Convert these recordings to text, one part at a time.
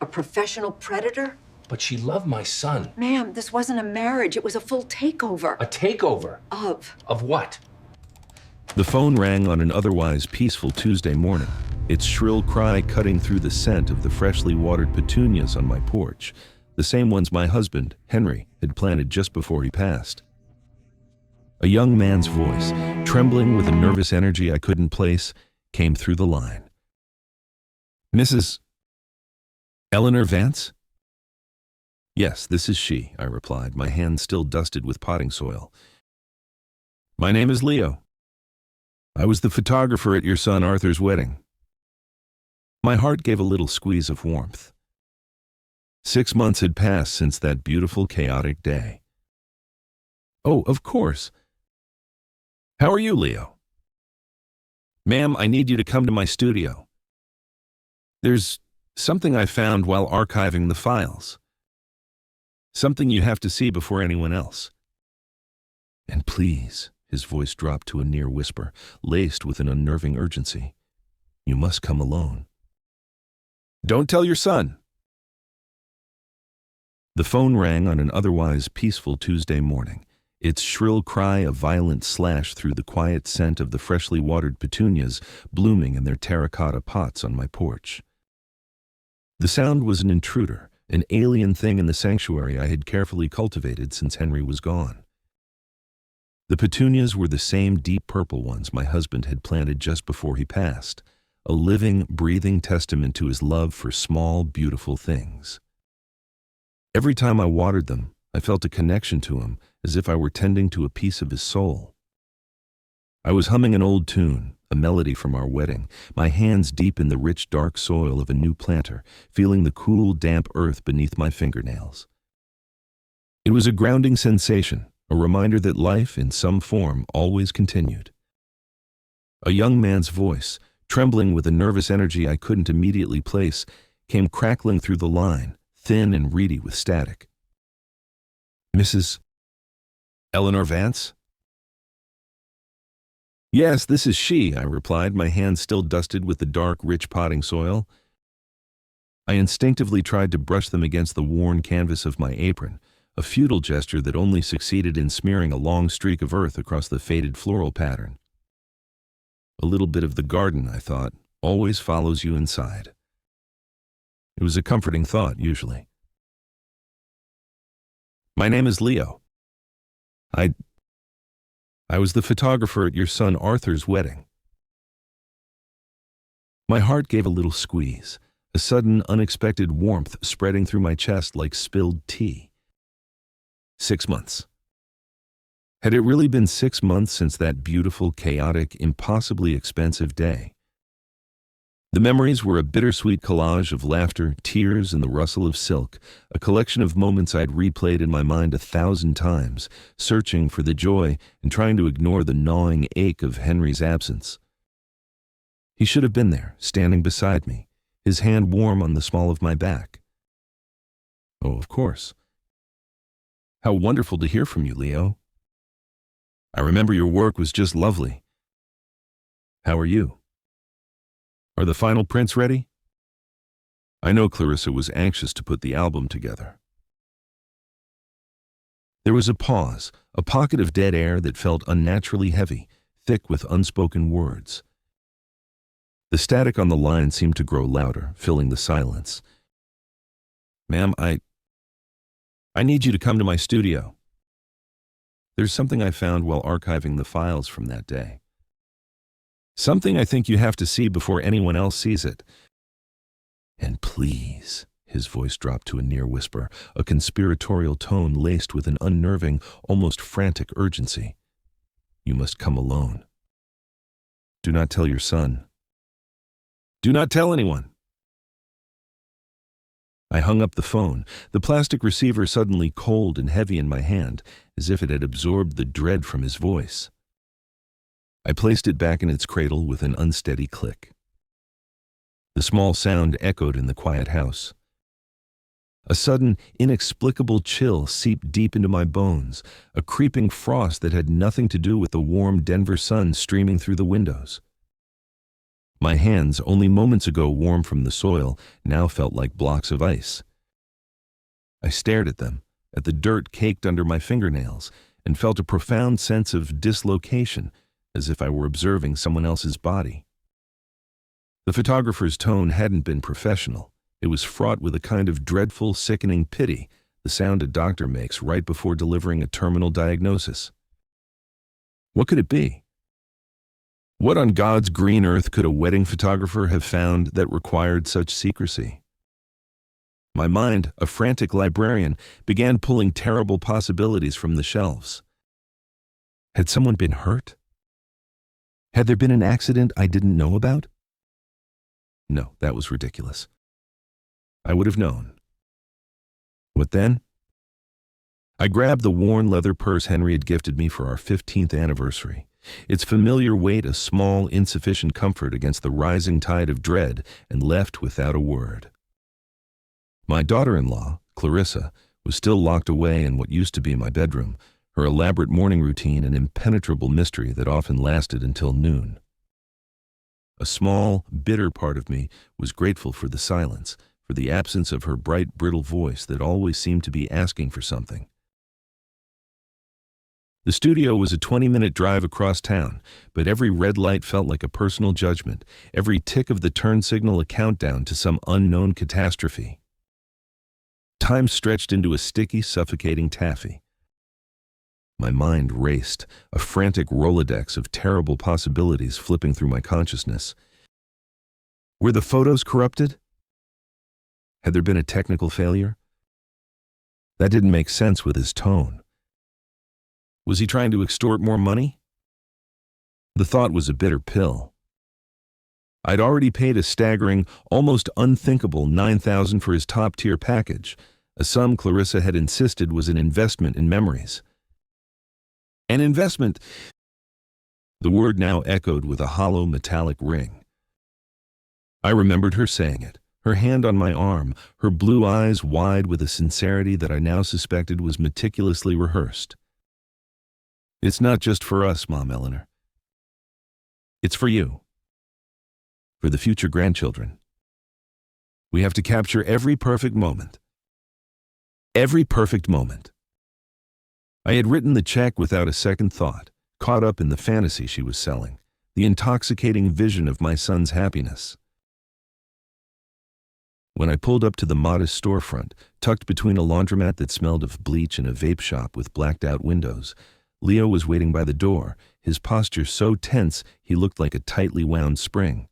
A professional predator? But she loved my son. Ma'am, this wasn't a marriage. It was a full takeover. A takeover? Of what? The phone rang on an otherwise peaceful Tuesday morning, its shrill cry cutting through the scent of the freshly watered petunias on my porch, the same ones my husband, Henry, had planted just before he passed. A young man's voice, trembling with a nervous energy I couldn't place, came through the line. "Mrs. Eleanor Vance?" "Yes, this is she," I replied, my hands still dusted with potting soil. "My name is Leo. I was the photographer at your son Arthur's wedding." My heart gave a little squeeze of warmth. 6 months had passed since that beautiful, chaotic day. "Oh, of course. How are you, Leo?" "Ma'am, I need you to come to my studio. There's something I found while archiving the files. Something you have to see before anyone else. And please," his voice dropped to a near whisper, laced with an unnerving urgency, "you must come alone. Don't tell your son." The phone rang on an otherwise peaceful Tuesday morning, its shrill cry a violent slash through the quiet scent of the freshly watered petunias blooming in their terracotta pots on my porch. The sound was an intruder, an alien thing in the sanctuary I had carefully cultivated since Henry was gone. The petunias were the same deep purple ones my husband had planted just before he passed, a living, breathing testament to his love for small, beautiful things. Every time I watered them, I felt a connection to him, as if I were tending to a piece of his soul. I was humming an old tune, a melody from our wedding, my hands deep in the rich, dark soil of a new planter, feeling the cool, damp earth beneath my fingernails. It was a grounding sensation, a reminder that life, in some form, always continued. A young man's voice, trembling with a nervous energy I couldn't immediately place, came crackling through the line, thin and reedy with static. "Mrs. Eleanor Vance?" "Yes, this is she," I replied, my hands still dusted with the dark, rich potting soil. I instinctively tried to brush them against the worn canvas of my apron, a futile gesture that only succeeded in smearing a long streak of earth across the faded floral pattern. A little bit of the garden, I thought, always follows you inside. It was a comforting thought, usually. "My name is Leo. I was the photographer at your son Arthur's wedding." My heart gave a little squeeze, a sudden, unexpected warmth spreading through my chest like spilled tea. 6 months. Had it really been 6 months since that beautiful, chaotic, impossibly expensive day? The memories were a bittersweet collage of laughter, tears, and the rustle of silk, a collection of moments I'd replayed in my mind 1,000 times, searching for the joy and trying to ignore the gnawing ache of Henry's absence. He should have been there, standing beside me, his hand warm on the small of my back. "Oh, of course. How wonderful to hear from you, Leo. I remember your work was just lovely. How are you? Are the final prints ready?" I know Clarissa was anxious to put the album together. There was a pause, a pocket of dead air that felt unnaturally heavy, thick with unspoken words. The static on the line seemed to grow louder, filling the silence. "Ma'am, I need you to come to my studio. There's something I found while archiving the files from that day. Something I think you have to see before anyone else sees it. And please," his voice dropped to a near whisper, a conspiratorial tone laced with an unnerving, almost frantic urgency, "you must come alone. Do not tell your son. Do not tell anyone." I hung up the phone, the plastic receiver suddenly cold and heavy in my hand, as if it had absorbed the dread from his voice. I placed it back in its cradle with an unsteady click. The small sound echoed in the quiet house. A sudden, inexplicable chill seeped deep into my bones, a creeping frost that had nothing to do with the warm Denver sun streaming through the windows. My hands, only moments ago warm from the soil, now felt like blocks of ice. I stared at them, at the dirt caked under my fingernails, and felt a profound sense of dislocation, as if I were observing someone else's body. The photographer's tone hadn't been professional. It was fraught with a kind of dreadful, sickening pity, the sound a doctor makes right before delivering a terminal diagnosis. What could it be? What on God's green earth could a wedding photographer have found that required such secrecy? My mind, a frantic librarian, began pulling terrible possibilities from the shelves. Had someone been hurt? Had there been an accident I didn't know about? No, that was ridiculous. I would have known. What then? I grabbed the worn leather purse Henry had gifted me for our 15th anniversary. Its familiar weight a small, insufficient comfort against the rising tide of dread, and left without a word. My daughter-in-law, Clarissa, was still locked away in what used to be my bedroom, her elaborate morning routine an impenetrable mystery that often lasted until noon. A small, bitter part of me was grateful for the silence, for the absence of her bright, brittle voice that always seemed to be asking for something. The studio was a 20-minute drive across town, but every red light felt like a personal judgment, every tick of the turn signal a countdown to some unknown catastrophe. Time stretched into a sticky, suffocating taffy. My mind raced, a frantic Rolodex of terrible possibilities flipping through my consciousness. Were the photos corrupted? Had there been a technical failure? That didn't make sense with his tone. Was he trying to extort more money? The thought was a bitter pill. I'd already paid a staggering, almost unthinkable $9,000 for his top-tier package, a sum Clarissa had insisted was an investment in memories. An investment. The word now echoed with a hollow metallic ring. I remembered her saying it, her hand on my arm, her blue eyes wide with a sincerity that I now suspected was meticulously rehearsed. It's not just for us, Mom Eleanor. It's for you. For the future grandchildren. We have to capture every perfect moment. Every perfect moment. I had written the check without a second thought, caught up in the fantasy she was selling, the intoxicating vision of my son's happiness. When I pulled up to the modest storefront, tucked between a laundromat that smelled of bleach and a vape shop with blacked-out windows, Leo was waiting by the door, his posture so tense he looked like a tightly wound spring.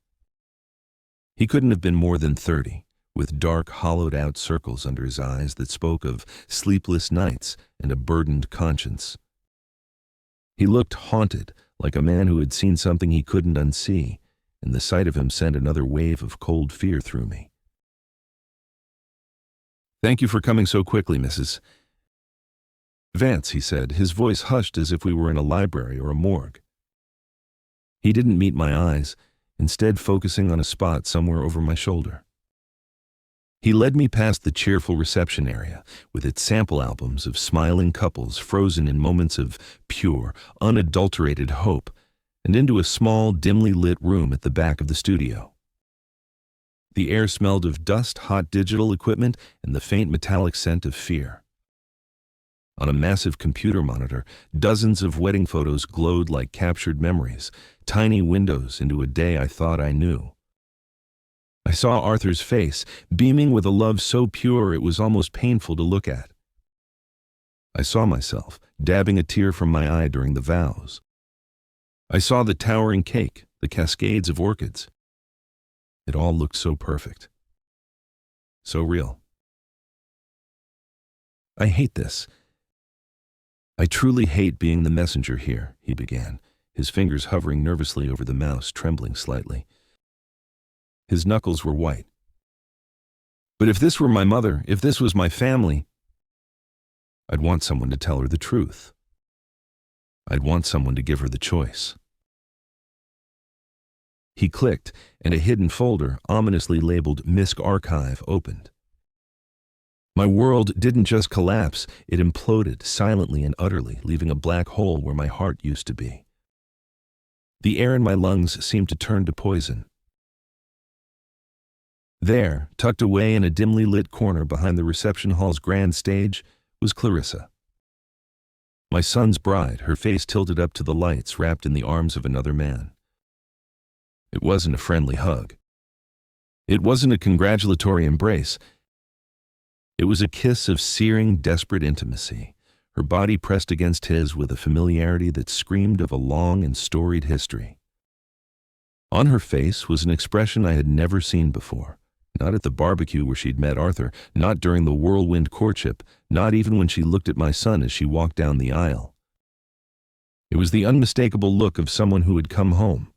He couldn't have been more than 30, with dark, hollowed-out circles under his eyes that spoke of sleepless nights and a burdened conscience. He looked haunted, like a man who had seen something he couldn't unsee, and the sight of him sent another wave of cold fear through me. "Thank you for coming so quickly, Mrs. Vance," he said, his voice hushed as if we were in a library or a morgue. He didn't meet my eyes, instead focusing on a spot somewhere over my shoulder. He led me past the cheerful reception area, with its sample albums of smiling couples frozen in moments of pure, unadulterated hope, and into a small, dimly lit room at the back of the studio. The air smelled of dust, hot digital equipment, and the faint metallic scent of fear. On a massive computer monitor, dozens of wedding photos glowed like captured memories, tiny windows into a day I thought I knew. I saw Arthur's face, beaming with a love so pure it was almost painful to look at. I saw myself, dabbing a tear from my eye during the vows. I saw the towering cake, the cascades of orchids. It all looked so perfect. So real. "I hate this. I truly hate being the messenger here," he began, his fingers hovering nervously over the mouse, trembling slightly. His knuckles were white. "But if this were my mother, if this was my family, I'd want someone to tell her the truth. I'd want someone to give her the choice." He clicked, and a hidden folder, ominously labeled MISC Archive, opened. My world didn't just collapse, it imploded silently and utterly, leaving a black hole where my heart used to be. The air in my lungs seemed to turn to poison. There, tucked away in a dimly lit corner behind the reception hall's grand stage, was Clarissa. My son's bride, her face tilted up to the lights, wrapped in the arms of another man. It wasn't a friendly hug. It wasn't a congratulatory embrace. It was a kiss of searing, desperate intimacy, her body pressed against his with a familiarity that screamed of a long and storied history. On her face was an expression I had never seen before, not at the barbecue where she'd met Arthur, not during the whirlwind courtship, not even when she looked at my son as she walked down the aisle. It was the unmistakable look of someone who had come home.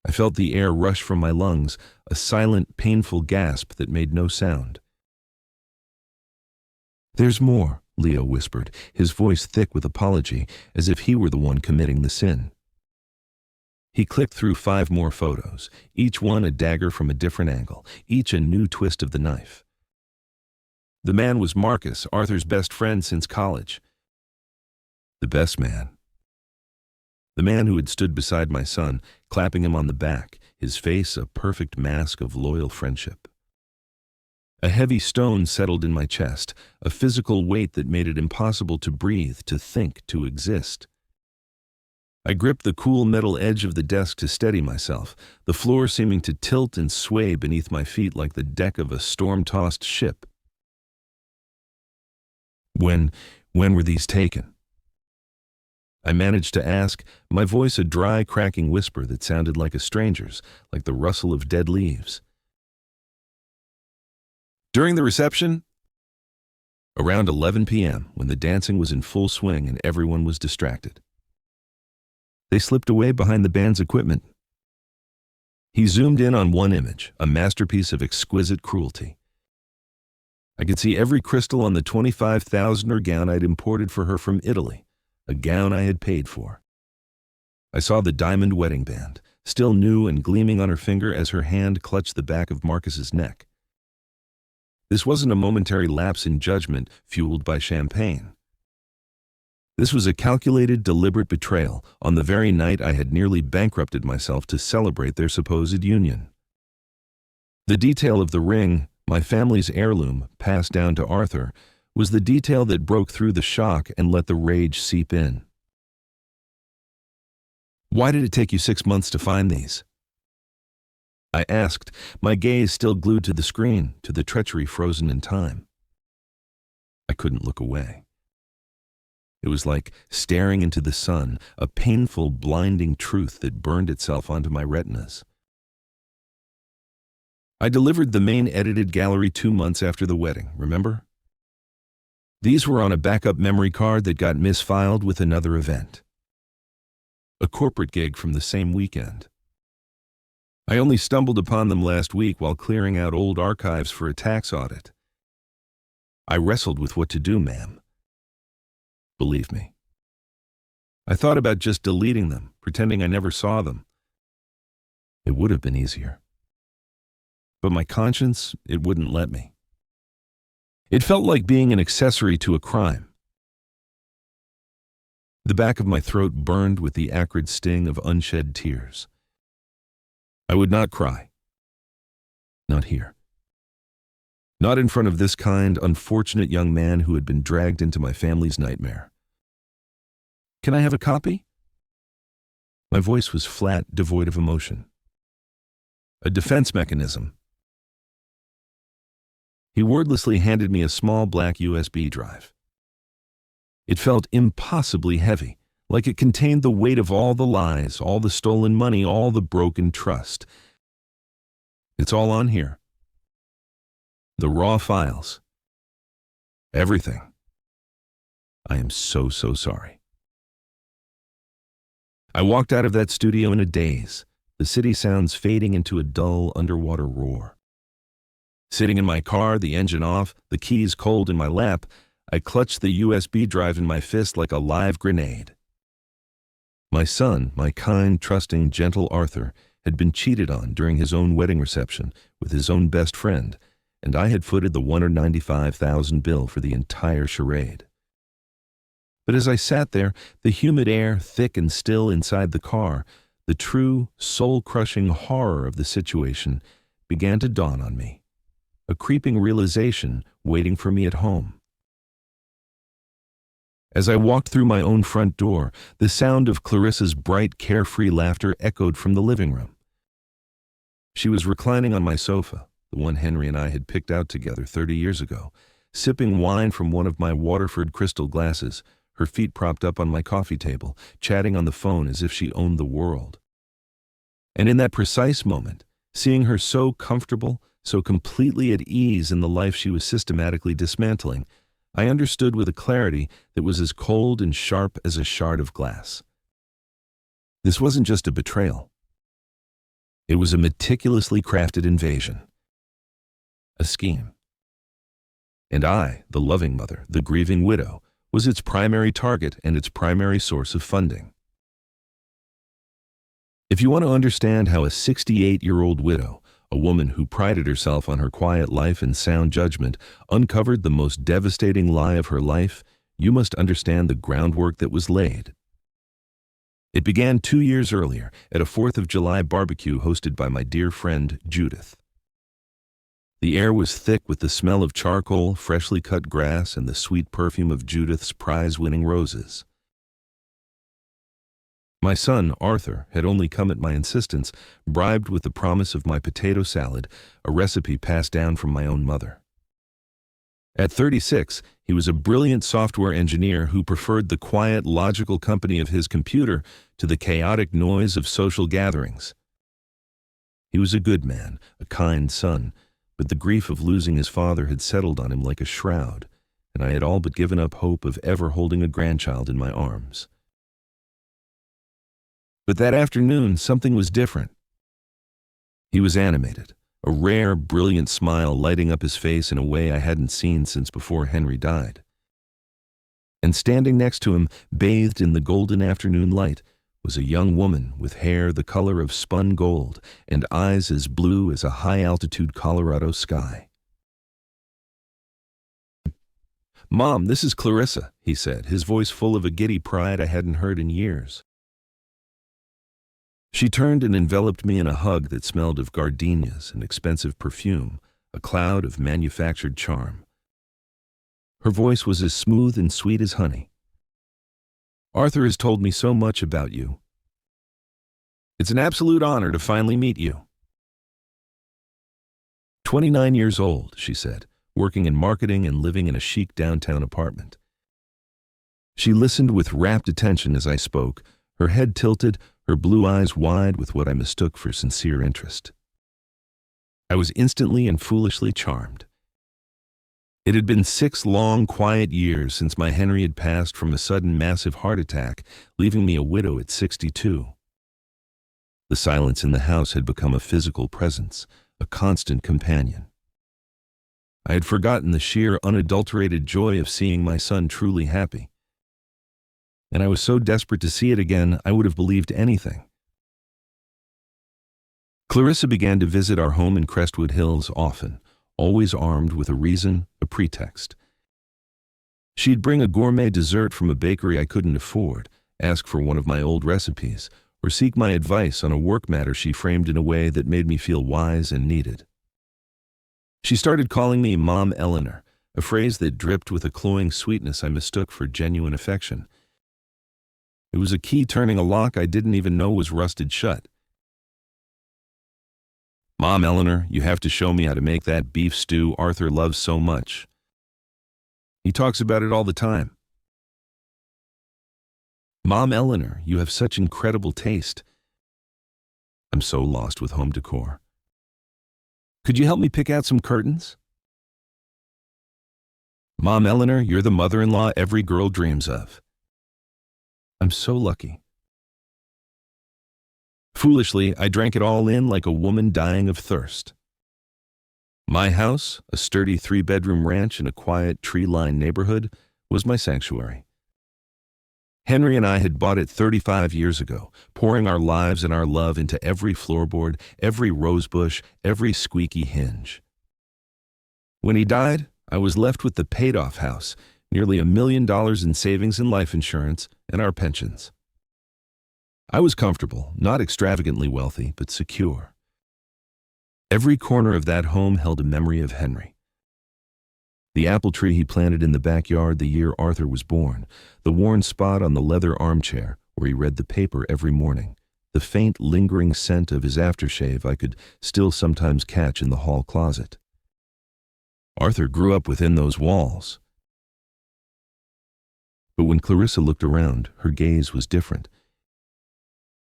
I felt the air rush from my lungs, a silent, painful gasp that made no sound. "There's more," Leo whispered, his voice thick with apology, as if he were the one committing the sin. He clicked through 5 more photos, each one a dagger from a different angle, each a new twist of the knife. The man was Marcus, Arthur's best friend since college. The best man. The man who had stood beside my son, clapping him on the back, his face a perfect mask of loyal friendship. A heavy stone settled in my chest, a physical weight that made it impossible to breathe, to think, to exist. I gripped the cool metal edge of the desk to steady myself, the floor seeming to tilt and sway beneath my feet like the deck of a storm-tossed ship. When were these taken? I managed to ask, my voice a dry, cracking whisper that sounded like a stranger's, like the rustle of dead leaves. During the reception? Around 11 p.m., when the dancing was in full swing and everyone was distracted. They slipped away behind the band's equipment. He zoomed in on one image, a masterpiece of exquisite cruelty. I could see every crystal on the $25,000 gown I'd imported for her from Italy, a gown I had paid for. I saw the diamond wedding band, still new and gleaming on her finger as her hand clutched the back of Marcus's neck. This wasn't a momentary lapse in judgment fueled by champagne. This was a calculated, deliberate betrayal on the very night I had nearly bankrupted myself to celebrate their supposed union. The detail of the ring, my family's heirloom, passed down to Arthur, was the detail that broke through the shock and let the rage seep in. "Why did it take you 6 months to find these?" I asked, my gaze still glued to the screen, to the treachery frozen in time. I couldn't look away. It was like staring into the sun, a painful, blinding truth that burned itself onto my retinas. I delivered the main edited gallery 2 months after the wedding, remember? These were on a backup memory card that got misfiled with another event. A corporate gig from the same weekend. I only stumbled upon them last week while clearing out old archives for a tax audit. I wrestled with what to do, ma'am. Believe me. I thought about just deleting them, pretending I never saw them. It would have been easier. But my conscience, it wouldn't let me. It felt like being an accessory to a crime. The back of my throat burned with the acrid sting of unshed tears. I would not cry. Not here. Not in front of this kind, unfortunate young man who had been dragged into my family's nightmare. "Can I have a copy?" My voice was flat, devoid of emotion. "A defense mechanism." He wordlessly handed me a small black USB drive. It felt impossibly heavy, like it contained the weight of all the lies, all the stolen money, all the broken trust. "It's all on here. The raw files. Everything. I am so sorry." I walked out of that studio in a daze, the city sounds fading into a dull underwater roar. Sitting in my car, the engine off, the keys cold in my lap, I clutched the USB drive in my fist like a live grenade. My son, my kind, trusting, gentle Arthur, had been cheated on during his own wedding reception with his own best friend, and I had footed the $195,000 bill for the entire charade. But as I sat there, the humid air thick and still inside the car, the true, soul-crushing horror of the situation began to dawn on me, a creeping realization waiting for me at home. As I walked through my own front door, the sound of Clarissa's bright, carefree laughter echoed from the living room. She was reclining on my sofa, the one Henry and I had picked out together 30 years ago, sipping wine from one of my Waterford crystal glasses, her feet propped up on my coffee table, chatting on the phone as if she owned the world. And in that precise moment, seeing her so comfortable, so completely at ease in the life she was systematically dismantling, I understood with a clarity that was as cold and sharp as a shard of glass. This wasn't just a betrayal. It was a meticulously crafted invasion. A scheme. And I, the loving mother, the grieving widow, was its primary target and its primary source of funding. If you want to understand how a 68-year-old widow, a woman who prided herself on her quiet life and sound judgment, uncovered the most devastating lie of her life, you must understand the groundwork that was laid. It began 2 years earlier at a 4th of July barbecue hosted by my dear friend Judith. The air was thick with the smell of charcoal, freshly cut grass, and the sweet perfume of Judith's prize-winning roses. My son, Arthur, had only come at my insistence, bribed with the promise of my potato salad, a recipe passed down from my own mother. At 36, he was a brilliant software engineer who preferred the quiet, logical company of his computer to the chaotic noise of social gatherings. He was a good man, a kind son, but the grief of losing his father had settled on him like a shroud, and I had all but given up hope of ever holding a grandchild in my arms. But that afternoon, something was different. He was animated, a rare, brilliant smile lighting up his face in a way I hadn't seen since before Henry died. And standing next to him, bathed in the golden afternoon light, was a young woman with hair the color of spun gold and eyes as blue as a high-altitude Colorado sky. "Mom, this is Clarissa," he said, his voice full of a giddy pride I hadn't heard in years. She turned and enveloped me in a hug that smelled of gardenias and expensive perfume, a cloud of manufactured charm. Her voice was as smooth and sweet as honey. "Arthur has told me so much about you. It's an absolute honor to finally meet you." 29 years old, she said, working in marketing and living in a chic downtown apartment. She listened with rapt attention as I spoke, her head tilted, her blue eyes wide with what I mistook for sincere interest. I was instantly and foolishly charmed. It had been 6 long, quiet years since my Henry had passed from a sudden massive heart attack, leaving me a widow at 62. The silence in the house had become a physical presence, a constant companion. I had forgotten the sheer, unadulterated joy of seeing my son truly happy. And I was so desperate to see it again, I would have believed anything. Clarissa began to visit our home in Crestwood Hills often, always armed with a reason, a pretext. She'd bring a gourmet dessert from a bakery I couldn't afford, ask for one of my old recipes, or seek my advice on a work matter she framed in a way that made me feel wise and needed. She started calling me Mom Eleanor, a phrase that dripped with a cloying sweetness I mistook for genuine affection. It was a key turning a lock I didn't even know was rusted shut. "Mom Eleanor, you have to show me how to make that beef stew Arthur loves so much. He talks about it all the time. Mom Eleanor, you have such incredible taste. I'm so lost with home decor. Could you help me pick out some curtains? Mom Eleanor, you're the mother-in-law every girl dreams of. I'm so lucky." Foolishly, I drank it all in like a woman dying of thirst. My house, a sturdy 3-bedroom ranch in a quiet, tree-lined neighborhood, was my sanctuary. Henry and I had bought it 35 years ago, pouring our lives and our love into every floorboard, every rosebush, every squeaky hinge. When he died, I was left with the paid-off house, nearly $1 million in savings and life insurance, and our pensions. I was comfortable, not extravagantly wealthy, but secure. Every corner of that home held a memory of Henry. The apple tree he planted in the backyard the year Arthur was born, the worn spot on the leather armchair where he read the paper every morning, the faint, lingering scent of his aftershave I could still sometimes catch in the hall closet. Arthur grew up within those walls. But when Clarissa looked around, her gaze was different.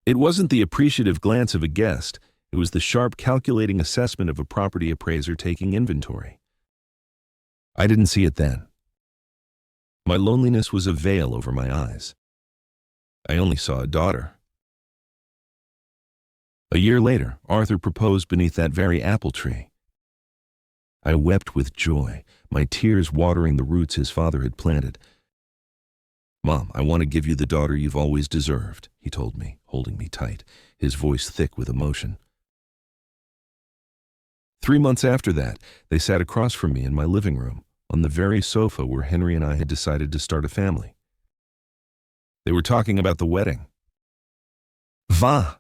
It wasn't the appreciative glance of a guest, it was the sharp, calculating assessment of a property appraiser taking inventory. I didn't see it then. My loneliness was a veil over my eyes. I only saw a daughter. A year later, Arthur proposed beneath that very apple tree. I wept with joy, my tears watering the roots his father had planted. "Mom, I want to give you the daughter you've always deserved," he told me, holding me tight, his voice thick with emotion. 3 months after that, they sat across from me in my living room, on the very sofa where Henry and I had decided to start a family. They were talking about the wedding. "Va!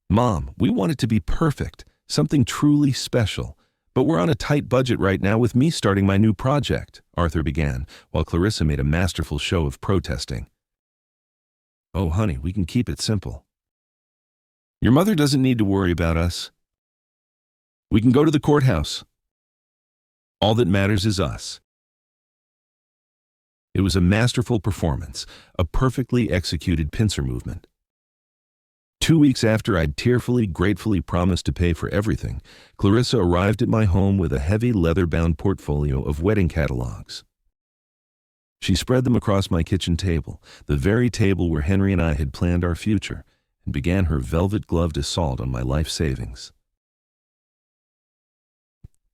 Mom, we want it to be perfect, something truly special, but we're on a tight budget right now with me starting my new project," Arthur began, while Clarissa made a masterful show of protesting. "Oh, honey, we can keep it simple. Your mother doesn't need to worry about us. We can go to the courthouse. All that matters is us." It was a masterful performance, a perfectly executed pincer movement. 2 weeks after I'd tearfully, gratefully promised to pay for everything, Clarissa arrived at my home with a heavy leather-bound portfolio of wedding catalogs. She spread them across my kitchen table, the very table where Henry and I had planned our future, and began her velvet-gloved assault on my life savings.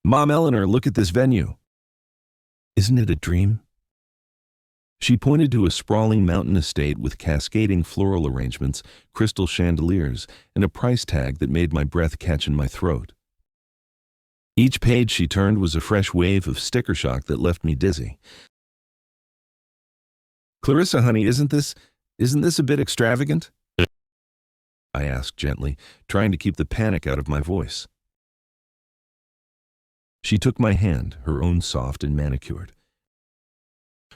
"Mom Eleanor, look at this venue. Isn't it a dream?" She pointed to a sprawling mountain estate with cascading floral arrangements, crystal chandeliers, and a price tag that made my breath catch in my throat. Each page she turned was a fresh wave of sticker shock that left me dizzy. "Clarissa, honey, isn't this a bit extravagant?" I asked gently, trying to keep the panic out of my voice. She took my hand, her own soft and manicured.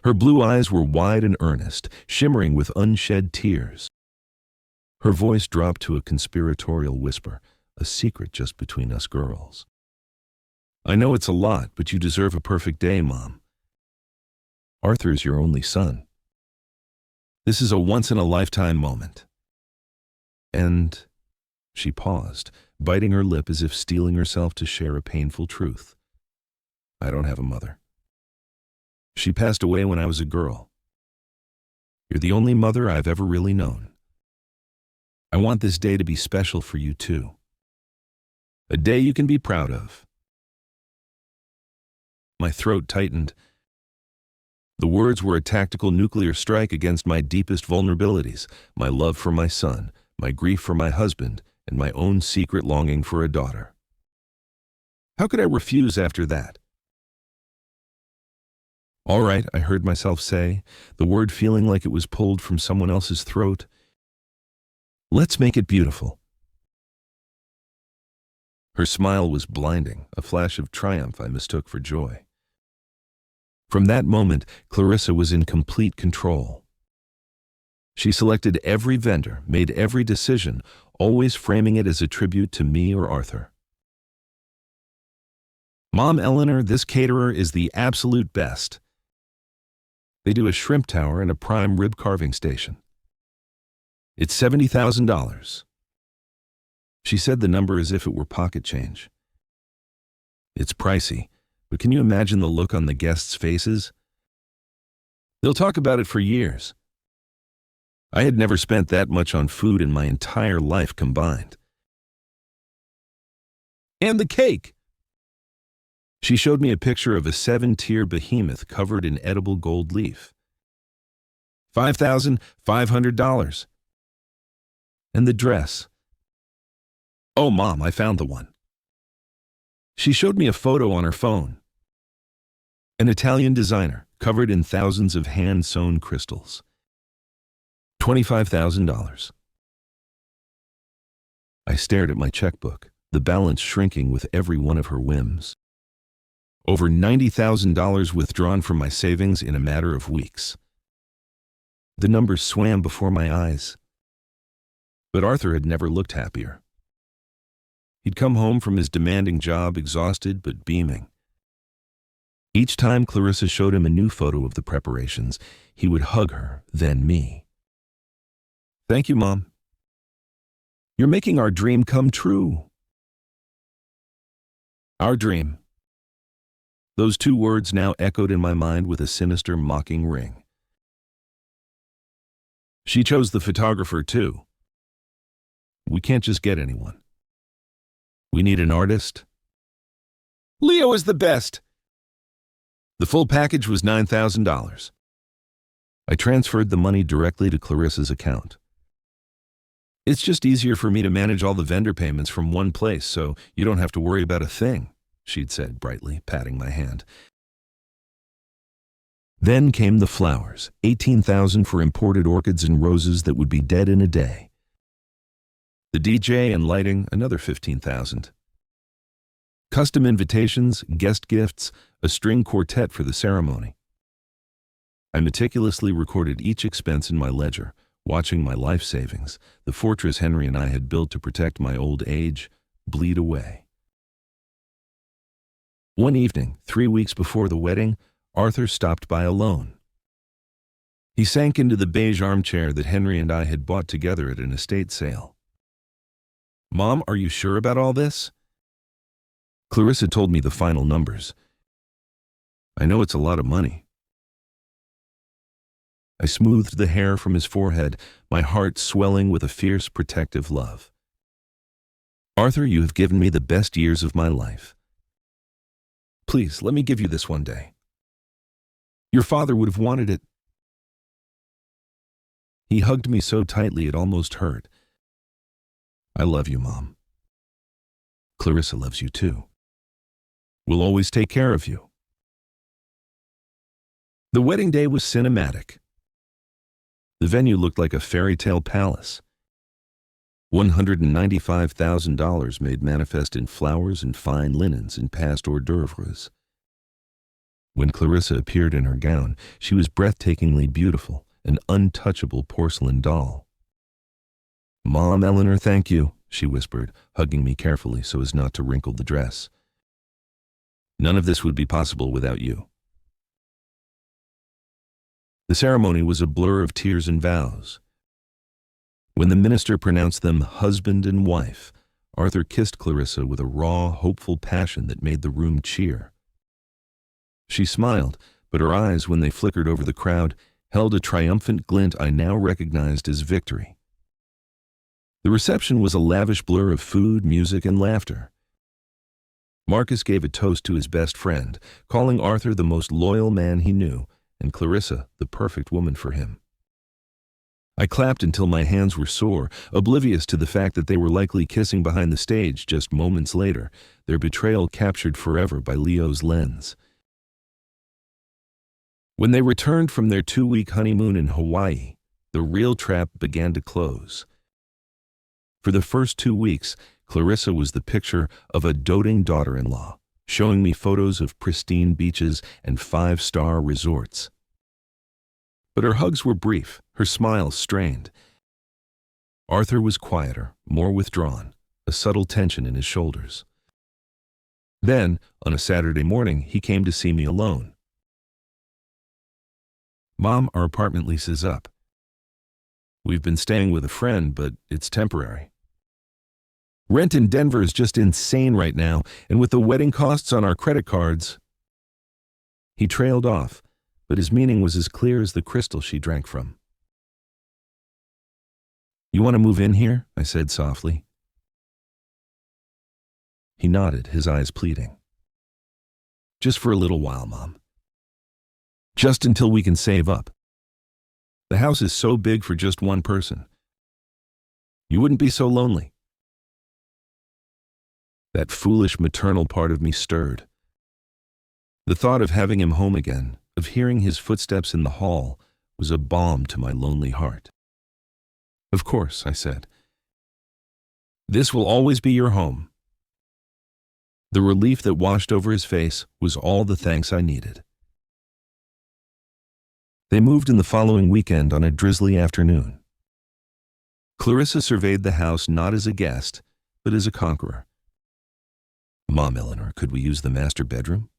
Her blue eyes were wide and earnest, shimmering with unshed tears. Her voice dropped to a conspiratorial whisper, a secret just between us girls. "I know it's a lot, but you deserve a perfect day, Mom. Arthur is your only son. This is a once-in-a-lifetime moment." And she paused, biting her lip as if steeling herself to share a painful truth. "I don't have a mother. She passed away when I was a girl. You're the only mother I've ever really known. I want this day to be special for you too. A day you can be proud of." My throat tightened. The words were a tactical nuclear strike against my deepest vulnerabilities, my love for my son, my grief for my husband, and my own secret longing for a daughter. How could I refuse after that? "All right," I heard myself say, the word feeling like it was pulled from someone else's throat. "Let's make it beautiful." Her smile was blinding, a flash of triumph I mistook for joy. From that moment, Clarissa was in complete control. She selected every vendor, made every decision, always framing it as a tribute to me or Arthur. "Mom Eleanor, this caterer is the absolute best. They do a shrimp tower and a prime rib carving station. It's $70,000. She said the number as if it were pocket change. It's pricey, but can you imagine the look on the guests' faces? They'll talk about it for years. I had never spent that much on food in my entire life combined. And the cake! She showed me a picture of a 7-tier behemoth covered in edible gold leaf. $5,500. And the dress. Oh, Mom, I found the one. She showed me a photo on her phone. An Italian designer, covered in thousands of hand-sewn crystals. $25,000. I stared at my checkbook, the balance shrinking with every one of her whims. Over $90,000 withdrawn from my savings in a matter of weeks. The numbers swam before my eyes. But Arthur had never looked happier. He'd come home from his demanding job exhausted but beaming. Each time Clarissa showed him a new photo of the preparations, he would hug her, then me. "Thank you, Mom. You're making our dream come true." Our dream. Those two words now echoed in my mind with a sinister, mocking ring. She chose the photographer, too. We can't just get anyone. We need an artist. Leo is the best. The full package was $9,000. I transferred the money directly to Clarissa's account. "It's just easier for me to manage all the vendor payments from one place, so you don't have to worry about a thing," she'd said brightly, patting my hand. Then came the flowers, $18,000 for imported orchids and roses that would be dead in a day. The DJ and lighting, another $15,000. Custom invitations, guest gifts, a string quartet for the ceremony. I meticulously recorded each expense in my ledger, watching my life savings, the fortress Henry and I had built to protect my old age, bleed away. One evening, 3 weeks before the wedding, Arthur stopped by alone. He sank into the beige armchair that Henry and I had bought together at an estate sale. "Mom, are you sure about all this?" Clarissa told me the final numbers. "I know it's a lot of money." I smoothed the hair from his forehead, my heart swelling with a fierce, protective love. "Arthur, you have given me the best years of my life. Please, let me give you this one day. Your father would have wanted it." He hugged me so tightly it almost hurt. "I love you, Mom. Clarissa loves you too. We'll always take care of you." The wedding day was cinematic. The venue looked like a fairy tale palace. $195,000 made manifest in flowers and fine linens and past hors d'oeuvres. When Clarissa appeared in her gown, she was breathtakingly beautiful, an untouchable porcelain doll. "Mom, Eleanor, thank you," she whispered, hugging me carefully so as not to wrinkle the dress. "None of this would be possible without you." The ceremony was a blur of tears and vows. When the minister pronounced them husband and wife, Arthur kissed Clarissa with a raw, hopeful passion that made the room cheer. She smiled, but her eyes, when they flickered over the crowd, held a triumphant glint I now recognized as victory. The reception was a lavish blur of food, music, and laughter. Marcus gave a toast to his best friend, calling Arthur the most loyal man he knew, and Clarissa the perfect woman for him. I clapped until my hands were sore, oblivious to the fact that they were likely kissing behind the stage just moments later, their betrayal captured forever by Leo's lens. When they returned from their 2-week honeymoon in Hawaii, the real trap began to close. For the first 2 weeks, Clarissa was the picture of a doting daughter-in-law, showing me photos of pristine beaches and 5-star resorts. But her hugs were brief, her smiles strained. Arthur was quieter, more withdrawn, a subtle tension in his shoulders. Then, on a Saturday morning, he came to see me alone. "Mom, our apartment lease is up. We've been staying with a friend, but it's temporary. Rent in Denver is just insane right now, and with the wedding costs on our credit cards..." He trailed off, but his meaning was as clear as the crystal she drank from. "You want to move in here?" I said softly. He nodded, his eyes pleading. "Just for a little while, Mom. Just until we can save up. The house is so big for just one person. You wouldn't be so lonely." That foolish maternal part of me stirred. The thought of having him home again, of hearing his footsteps in the hall, was a balm to my lonely heart. "Of course," I said. This will always be your home. The relief that washed over his face was all the thanks I needed. They moved in the following weekend on a drizzly afternoon. Clarissa surveyed the house not as a guest, but as a conqueror. Mom, Eleanor, could we use the master bedroom?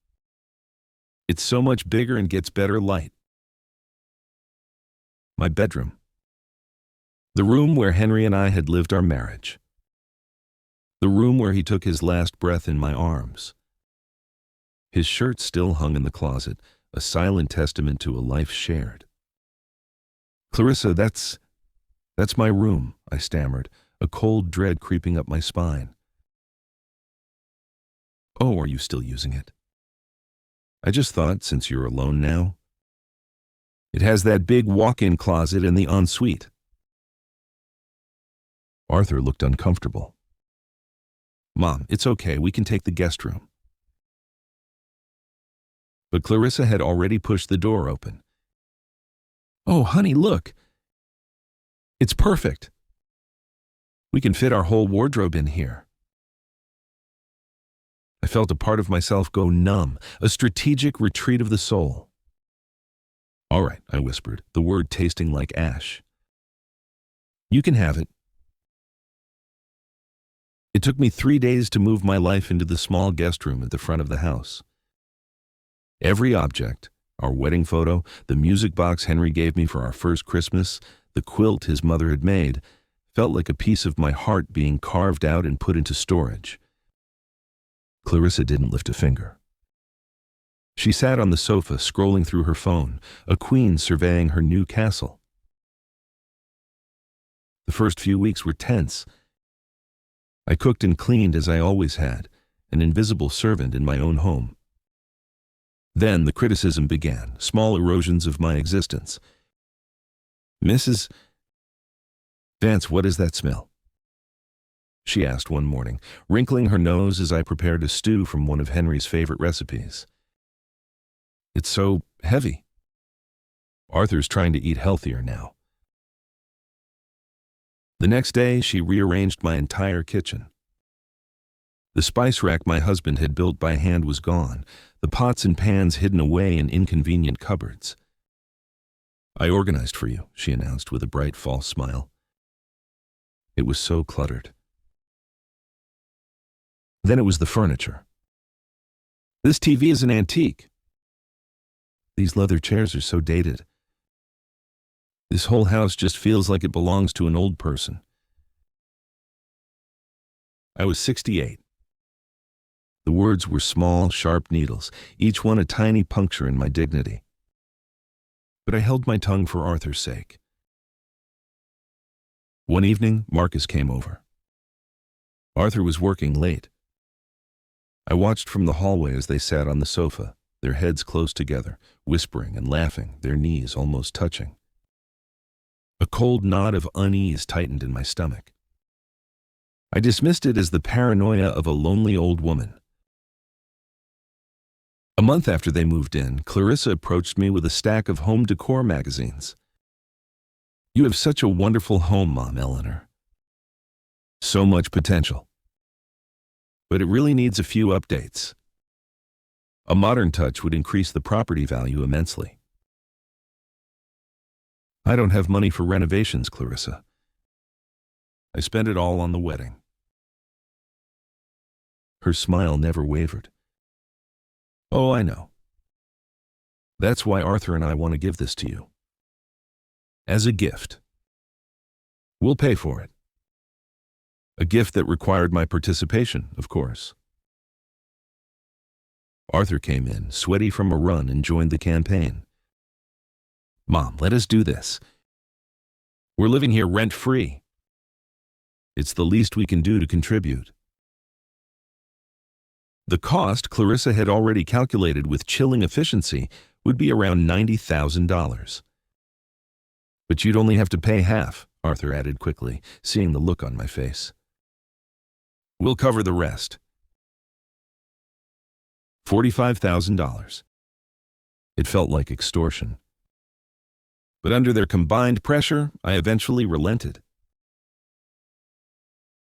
It's so much bigger and gets better light. My bedroom. The room where Henry and I had lived our marriage. The room where he took his last breath in my arms. His shirt still hung in the closet, a silent testament to a life shared. Clarissa, that's my room, I stammered, a cold dread creeping up my spine. Oh, are you still using it? I just thought, since you're alone now. It has that big walk-in closet and the ensuite. Arthur looked uncomfortable. Mom, it's okay, we can take the guest room. But Clarissa had already pushed the door open. Oh, honey, look. It's perfect. We can fit our whole wardrobe in here. I felt a part of myself go numb, a strategic retreat of the soul. All right, I whispered, the word tasting like ash. You can have it. It took me 3 days to move my life into the small guest room at the front of the house. Every object, our wedding photo, the music box Henry gave me for our first Christmas, the quilt his mother had made, felt like a piece of my heart being carved out and put into storage. Clarissa didn't lift a finger. She sat on the sofa, scrolling through her phone, a queen surveying her new castle. The first few weeks were tense. I cooked and cleaned as I always had, an invisible servant in my own home. Then the criticism began, small erosions of my existence. Mrs. Vance, what is that smell? She asked one morning, wrinkling her nose as I prepared a stew from one of Henry's favorite recipes. It's so heavy. Arthur's trying to eat healthier now. The next day, she rearranged my entire kitchen. The spice rack my husband had built by hand was gone, the pots and pans hidden away in inconvenient cupboards. I organized for you, she announced with a bright, false smile. It was so cluttered. Then it was the furniture. This TV is an antique. These leather chairs are so dated. This whole house just feels like it belongs to an old person. I was 68. The words were small, sharp needles, each one a tiny puncture in my dignity. But I held my tongue for Arthur's sake. One evening, Marcus came over. Arthur was working late. I watched from the hallway as they sat on the sofa, their heads close together, whispering and laughing, their knees almost touching. A cold knot of unease tightened in my stomach. I dismissed it as the paranoia of a lonely old woman. A month after they moved in, Clarissa approached me with a stack of home decor magazines. You have such a wonderful home, Mom, Eleanor. So much potential. But it really needs a few updates. A modern touch would increase the property value immensely. I don't have money for renovations, Clarissa. I spent it all on the wedding. Her smile never wavered. Oh, I know. That's why Arthur and I want to give this to you. As a gift. We'll pay for it. A gift that required my participation, of course. Arthur came in, sweaty from a run, and joined the campaign. Mom, let us do this. We're living here rent-free. It's the least we can do to contribute. The cost, Clarissa had already calculated with chilling efficiency, would be around $90,000. But you'd only have to pay half, Arthur added quickly, seeing the look on my face. We'll cover the rest. $45,000. It felt like extortion. But under their combined pressure, I eventually relented.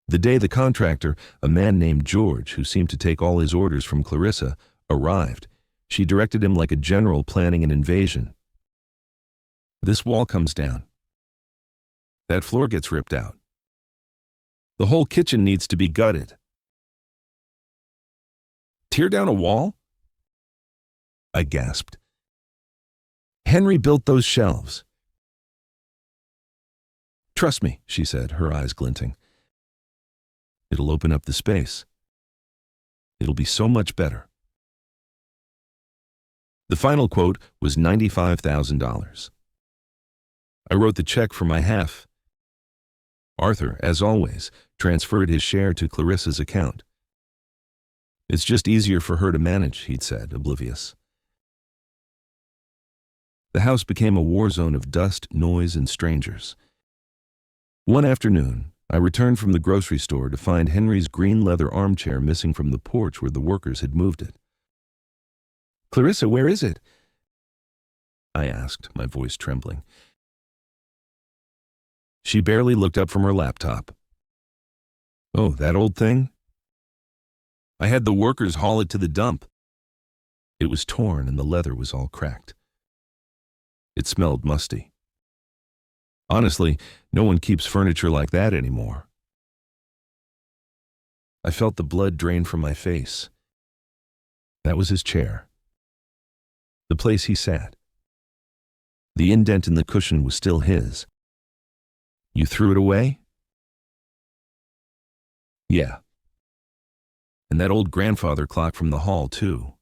The day the contractor, a man named George, who seemed to take all his orders from Clarissa, arrived, she directed him like a general planning an invasion. This wall comes down. That floor gets ripped out. The whole kitchen needs to be gutted. Tear down a wall? I gasped. Henry built those shelves. Trust me, she said, her eyes glinting. It'll open up the space. It'll be so much better. The final quote was $95,000. I wrote the check for my half. Arthur, as always, transferred his share to Clarissa's account. It's just easier for her to manage, he'd said, oblivious. The house became a war zone of dust, noise, and strangers. One afternoon, I returned from the grocery store to find Henry's green leather armchair missing from the porch where the workers had moved it. Clarissa, where is it? I asked, my voice trembling. She barely looked up from her laptop. Oh, that old thing? I had the workers haul it to the dump. It was torn and the leather was all cracked. It smelled musty. Honestly, no one keeps furniture like that anymore. I felt the blood drain from my face. That was his chair. The place he sat. The indent in the cushion was still his. You threw it away? Yeah. And that old grandfather clock from the hall, too.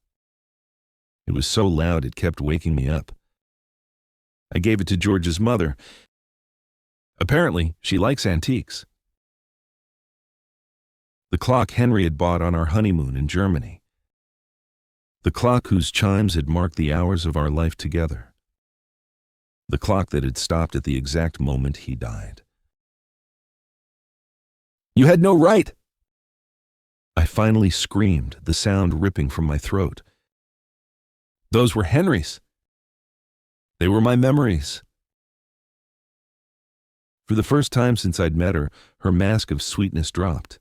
It was so loud it kept waking me up. I gave it to George's mother. Apparently, she likes antiques. The clock Henry had bought on our honeymoon in Germany. The clock whose chimes had marked the hours of our life together. The clock that had stopped at the exact moment he died. You had no right! I finally screamed, the sound ripping from my throat. Those were Henry's. They were my memories. For the first time since I'd met her, her mask of sweetness dropped.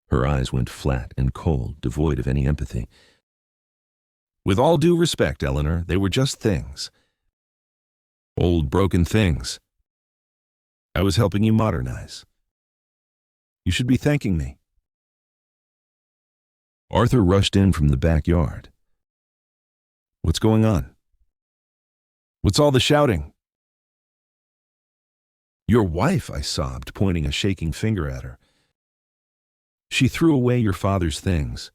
Her eyes went flat and cold, devoid of any empathy. With all due respect, Eleanor, they were just things. Old, broken things. I was helping you modernize. You should be thanking me. Arthur rushed in from the backyard. What's going on? What's all the shouting? Your wife, I sobbed, pointing a shaking finger at her. She threw away your father's things.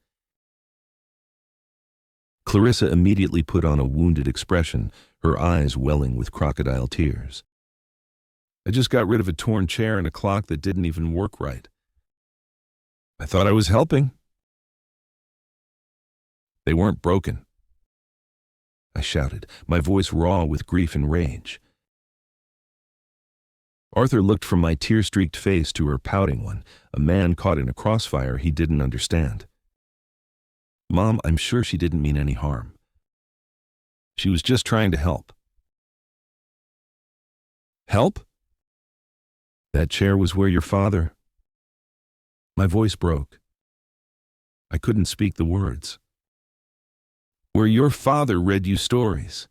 Clarissa immediately put on a wounded expression, her eyes welling with crocodile tears. I just got rid of a torn chair and a clock that didn't even work right. I thought I was helping. They weren't broken. I shouted, my voice raw with grief and rage. Arthur looked from my tear-streaked face to her pouting one, a man caught in a crossfire he didn't understand. Mom, I'm sure she didn't mean any harm. She was just trying to help. Help? That chair was where your father... My voice broke. I couldn't speak the words. Where your father read you stories.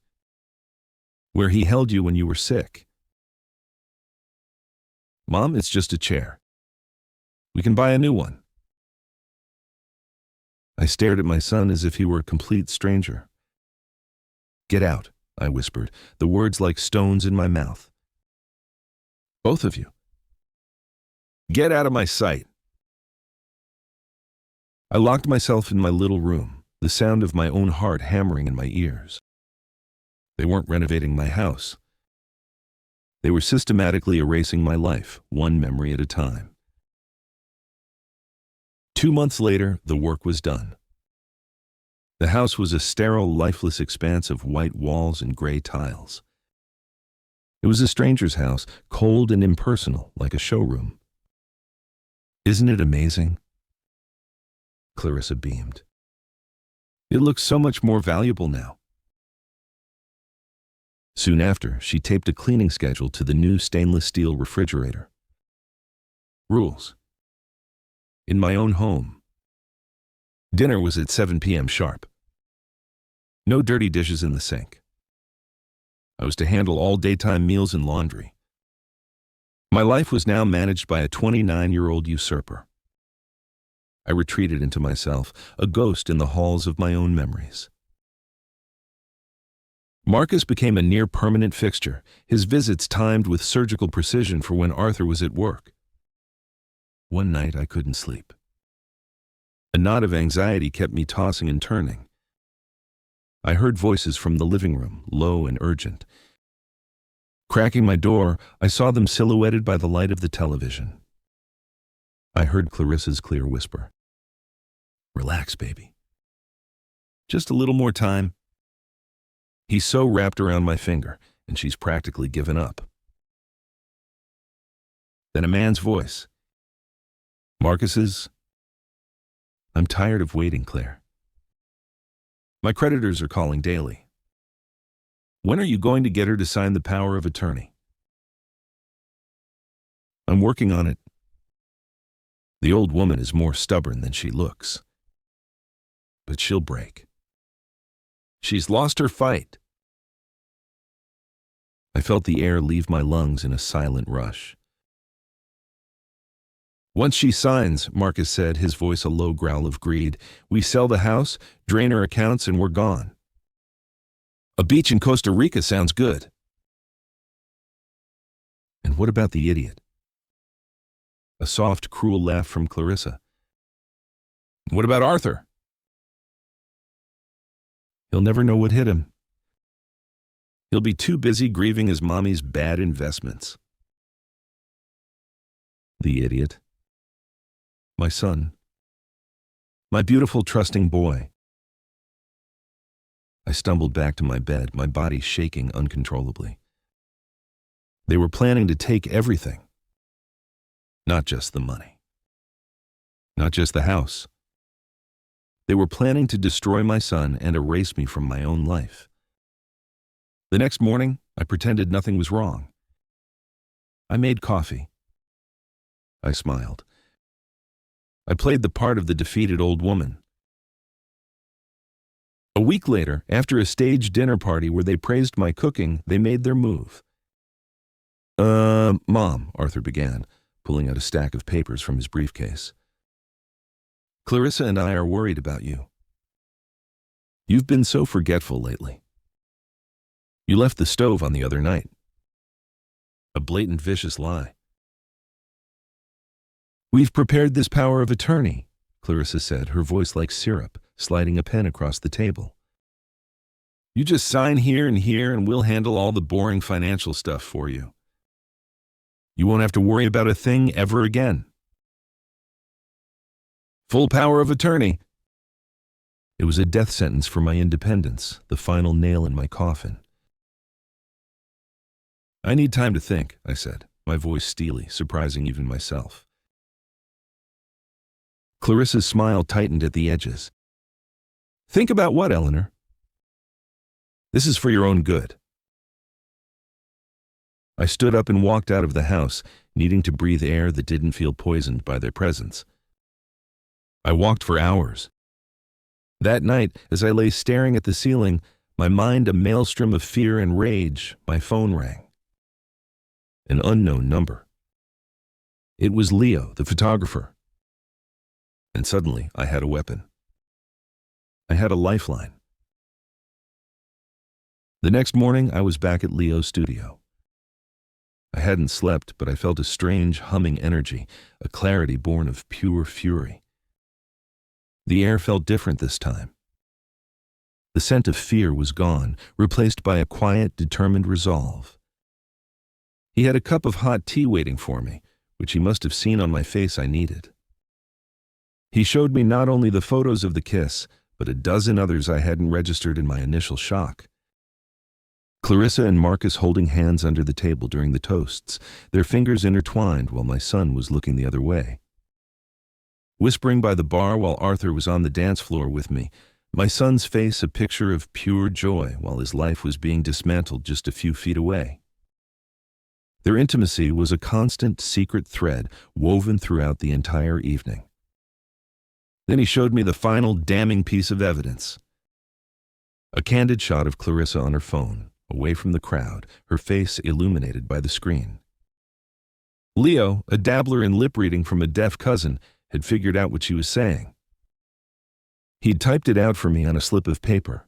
Where he held you when you were sick. Mom, it's just a chair. We can buy a new one. I stared at my son as if he were a complete stranger. Get out, I whispered, the words like stones in my mouth. Both of you. Get out of my sight. I locked myself in my little room, the sound of my own heart hammering in my ears. They weren't renovating my house. They were systematically erasing my life, one memory at a time. 2 months later, the work was done. The house was a sterile, lifeless expanse of white walls and gray tiles. It was a stranger's house, cold and impersonal, like a showroom. Isn't it amazing? Clarissa beamed. It looks so much more valuable now. Soon after, she taped a cleaning schedule to the new stainless steel refrigerator. Rules. In my own home. Dinner was at 7 p.m. sharp. No dirty dishes in the sink. I was to handle all daytime meals and laundry. My life was now managed by a 29-year-old usurper. I retreated into myself, a ghost in the halls of my own memories. Marcus became a near-permanent fixture, his visits timed with surgical precision for when Arthur was at work. One night I couldn't sleep. A knot of anxiety kept me tossing and turning. I heard voices from the living room, low and urgent. Cracking my door, I saw them silhouetted by the light of the television. I heard Clarissa's clear whisper. "Relax, baby. Just a little more time." He's so wrapped around my finger, and she's practically given up. Then a man's voice. "Marcus's? I'm tired of waiting, Claire. My creditors are calling daily. When are you going to get her to sign the power of attorney?" "I'm working on it." The old woman is more stubborn than she looks. But she'll break. She's lost her fight. I felt the air leave my lungs in a silent rush. "Once she signs," Marcus said, his voice a low growl of greed, "we sell the house, drain her accounts, and we're gone. A beach in Costa Rica sounds good." "And what about the idiot?" A soft, cruel laugh from Clarissa. "What about Arthur?" "He'll never know what hit him. He'll be too busy grieving his mommy's bad investments." The idiot. My son. My beautiful, trusting boy. I stumbled back to my bed, my body shaking uncontrollably. They were planning to take everything. Not just the money. Not just the house. They were planning to destroy my son and erase me from my own life. The next morning, I pretended nothing was wrong. I made coffee. I smiled. I played the part of the defeated old woman. A week later, after a staged dinner party where they praised my cooking, they made their move. Mom," Arthur began, pulling out a stack of papers from his briefcase. "Clarissa and I are worried about you. You've been so forgetful lately. You left the stove on the other night. A blatant, vicious lie." "We've prepared this power of attorney," Clarissa said, her voice like syrup, sliding a pen across the table. "You just sign here and we'll handle all the boring financial stuff for you. You won't have to worry about a thing ever again. Full power of attorney." It was a death sentence for my independence, the final nail in my coffin. "I need time to think," I said, my voice steely, surprising even myself. Clarissa's smile tightened at the edges. "Think about what, Eleanor? This is for your own good." I stood up and walked out of the house, needing to breathe air that didn't feel poisoned by their presence. I walked for hours. That night, as I lay staring at the ceiling, my mind a maelstrom of fear and rage, my phone rang. An unknown number. It was Leo, the photographer. And suddenly, I had a weapon. I had a lifeline. The next morning, I was back at Leo's studio. I hadn't slept, but I felt a strange, humming energy, a clarity born of pure fury. The air felt different this time. The scent of fear was gone, replaced by a quiet, determined resolve. He had a cup of hot tea waiting for me, which he must have seen on my face I needed. He showed me not only the photos of the kiss, but a dozen others I hadn't registered in my initial shock. Clarissa and Marcus holding hands under the table during the toasts, their fingers intertwined while my son was looking the other way. Whispering by the bar while Arthur was on the dance floor with me, my son's face a picture of pure joy while his life was being dismantled just a few feet away. Their intimacy was a constant secret thread woven throughout the entire evening. Then he showed me the final damning piece of evidence. A candid shot of Clarissa on her phone, away from the crowd, her face illuminated by the screen. Leo, a dabbler in lip reading from a deaf cousin, had figured out what she was saying. He'd typed it out for me on a slip of paper.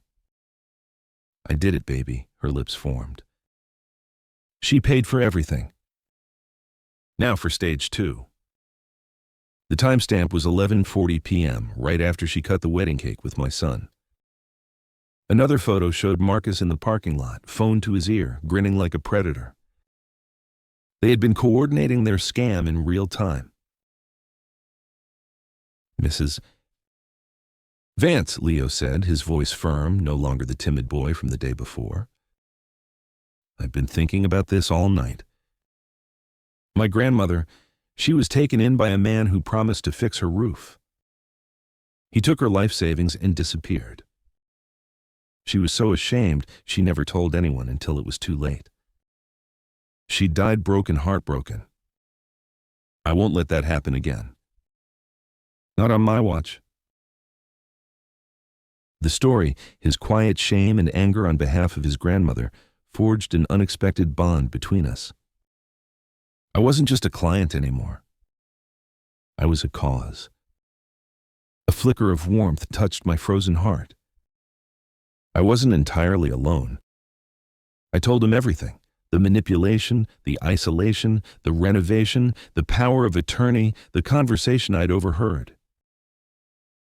"I did it, baby," her lips formed. She paid for everything. Now for stage 2. The timestamp was 11:40 p.m., right after she cut the wedding cake with my son. Another photo showed Marcus in the parking lot, phone to his ear, grinning like a predator. They had been coordinating their scam in real time. "Mrs. Vance," Leo said, his voice firm, no longer the timid boy from the day before. "I've been thinking about this all night. My grandmother, she was taken in by a man who promised to fix her roof. He took her life savings and disappeared. She was so ashamed she never told anyone until it was too late. She died heartbroken. I won't let that happen again. Not on my watch." The story, his quiet shame and anger on behalf of his grandmother, forged an unexpected bond between us. I wasn't just a client anymore. I was a cause. A flicker of warmth touched my frozen heart. I wasn't entirely alone. I told him everything: the manipulation, the isolation, the renovation, the power of attorney, the conversation I'd overheard.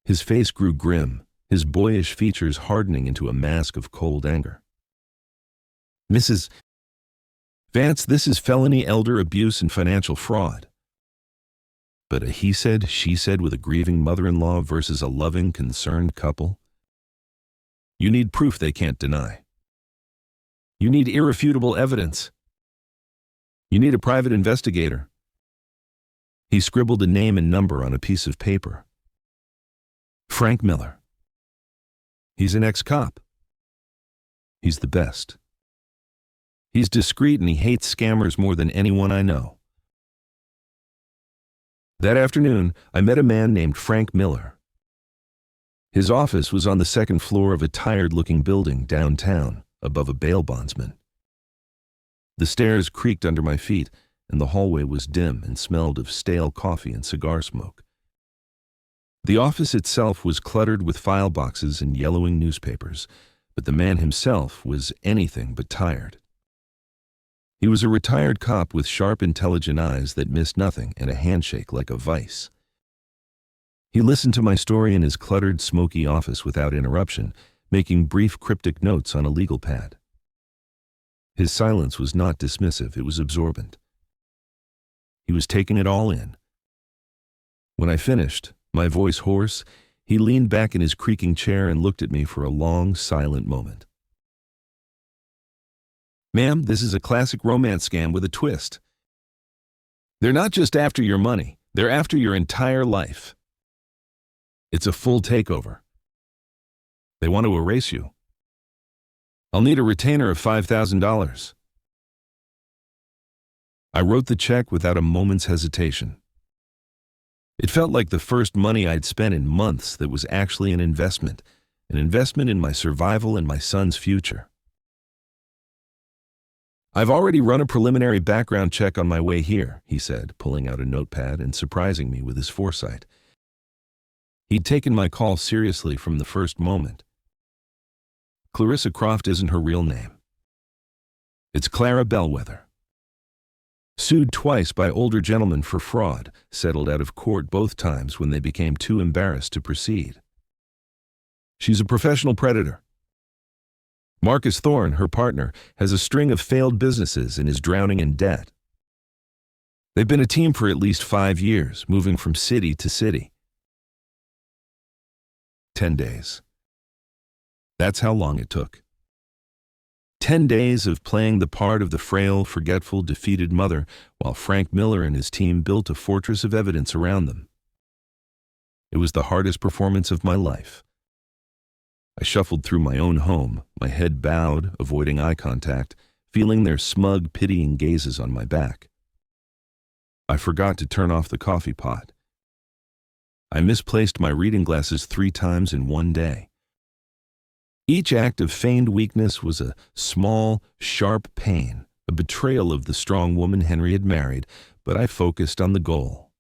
His face grew grim, his boyish features hardening into a mask of cold anger. "Mrs. Vance, this is felony elder abuse and financial fraud." But a he said, she said with a grieving mother-in-law versus a loving, concerned couple? You need proof they can't deny. You need irrefutable evidence. You need a private investigator. He scribbled a name and number on a piece of paper. Frank Miller. He's an ex-cop. He's the best. He's discreet and he hates scammers more than anyone I know. That afternoon, I met a man named Frank Miller. His office was on the second floor of a tired-looking building downtown, above a bail bondsman. The stairs creaked under my feet, and the hallway was dim and smelled of stale coffee and cigar smoke. The office itself was cluttered with file boxes and yellowing newspapers, but the man himself was anything but tired. He was a retired cop with sharp, intelligent eyes that missed nothing and a handshake like a vice. He listened to my story in his cluttered, smoky office without interruption, making brief, cryptic notes on a legal pad. His silence was not dismissive, it was absorbent. He was taking it all in. When I finished, my voice hoarse, he leaned back in his creaking chair and looked at me for a long, silent moment. "Ma'am, this is a classic romance scam with a twist. They're not just after your money, they're after your entire life. It's a full takeover. They want to erase you. I'll need a retainer of $5,000. I wrote the check without a moment's hesitation. It felt like the first money I'd spent in months that was actually an investment in my survival and my son's future. "I've already run a preliminary background check on my way here," he said, pulling out a notepad and surprising me with his foresight. He'd taken my call seriously from the first moment. Clarissa Croft isn't her real name. It's Clara Bellwether. Sued twice by older gentlemen for fraud, settled out of court both times when they became too embarrassed to proceed. She's a professional predator. Marcus Thorne, her partner, has a string of failed businesses and is drowning in debt. They've been a team for at least 5 years, moving from city to city. 10 days. That's how long it took. 10 days of playing the part of the frail, forgetful, defeated mother, while Frank Miller and his team built a fortress of evidence around them. It was the hardest performance of my life. I shuffled through my own home, my head bowed, avoiding eye contact, feeling their smug, pitying gazes on my back. I forgot to turn off the coffee pot. I misplaced my reading glasses 3 times in one day. Each act of feigned weakness was a small, sharp pain, a betrayal of the strong woman Henry had married, but I focused on the goal.